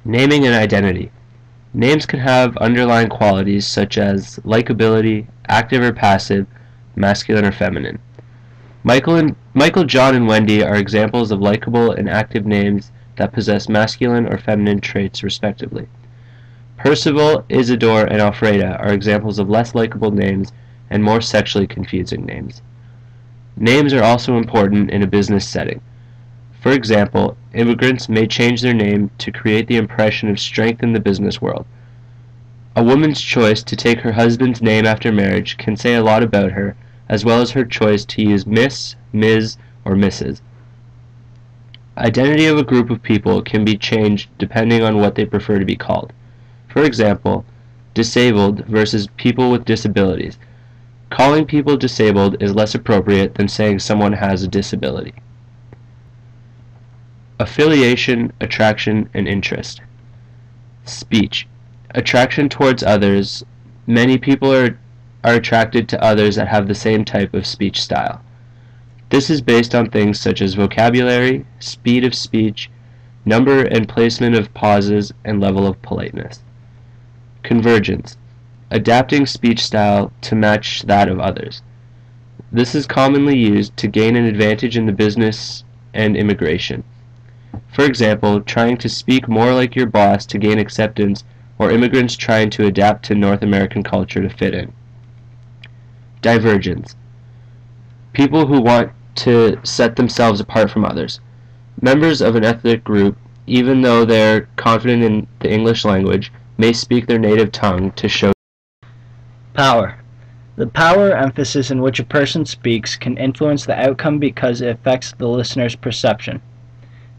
Naming and identity. Names can have underlying qualities such as likability, active or passive, masculine or feminine. Michael, John, and Wendy are examples of likable and active names that possess masculine or feminine traits respectively. Percival, Isidore, and Alfreda are examples of less likable names and more sexually confusing names. Names are also important in a business setting. For example, immigrants may change their name to create the impression of strength in the business world. A woman's choice to take her husband's name after marriage can say a lot about her, as well as her choice to use Miss, Ms., or Mrs. Identity of a group of people can be changed depending on what they prefer to be called. For example, disabled versus people with disabilities. Calling people disabled is less appropriate than saying someone has a disability. Affiliation, attraction, and interest. Speech. Attraction towards others. Many people are attracted to others that have the same type of speech style. This is based on things such as vocabulary, speed of speech, number and placement of pauses, and level of politeness. Convergence. Adapting speech style to match that of others. This is commonly used to gain an advantage in the business and immigration. For example, trying to speak more like your boss to gain acceptance, or immigrants trying to adapt to North American culture to fit in. Divergence. People who want to set themselves apart from others. Members of an ethnic group, even though they're confident in the English language, may speak their native tongue to show. Power. The power emphasis in which a person speaks can influence the outcome because it affects the listener's perception.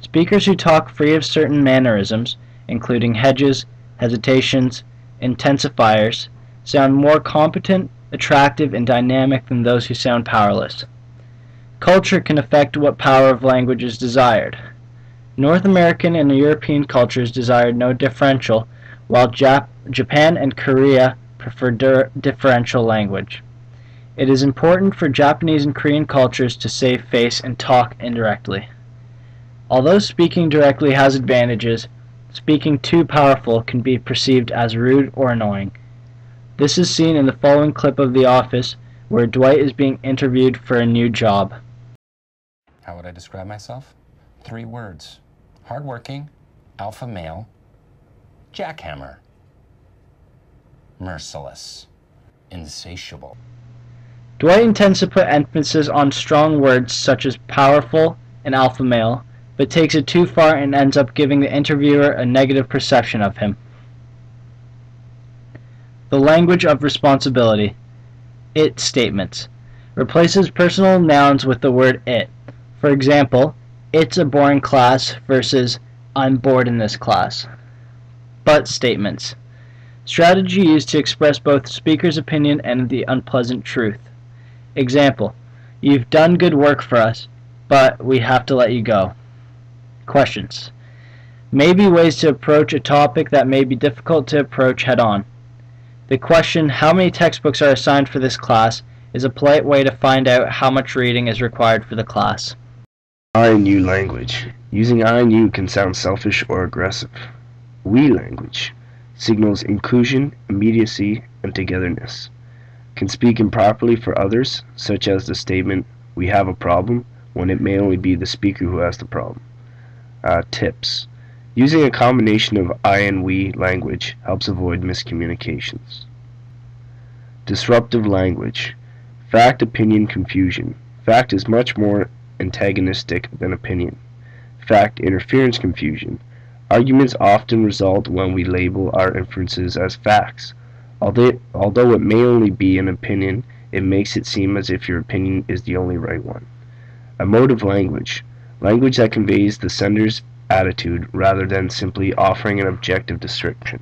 Speakers who talk free of certain mannerisms, including hedges, hesitations, intensifiers, sound more competent, attractive, and dynamic than those who sound powerless. Culture can affect what power of language is desired. North American and European cultures desired no differential, while Japan and Korea prefer differential language. It is important for Japanese and Korean cultures to save face and talk indirectly. Although speaking directly has advantages, speaking too powerful can be perceived as rude or annoying. This is seen in the following clip of The Office, where Dwight is being interviewed for a new job. How would I describe myself? 3 words. Hardworking, alpha male, jackhammer, merciless, insatiable. Dwight intends to put emphasis on strong words such as powerful and alpha male, but takes it too far and ends up giving the interviewer a negative perception of him. The language of responsibility. It statements. Replaces personal nouns with the word it. For example, it's a boring class versus I'm bored in this class. But statements. Strategy used to express both the speaker's opinion and the unpleasant truth. Example. You've done good work for us, but we have to let you go. Questions. May be ways to approach a topic that may be difficult to approach head-on. The question, how many textbooks are assigned for this class, is a polite way to find out how much reading is required for the class. I and you language. Using I and you can sound selfish or aggressive. We language signals inclusion, immediacy, and togetherness. Can speak improperly for others, such as the statement, we have a problem, when it may only be the speaker who has the problem. Tips. Using a combination of I and we language helps avoid miscommunications. Disruptive language. Fact, opinion, confusion. Fact is much more antagonistic than opinion. Fact, interference, confusion. Arguments often result when we label our inferences as facts. Although it may only be an opinion, it makes it seem as if your opinion is the only right one. Emotive language. Language that conveys the sender's attitude rather than simply offering an objective description.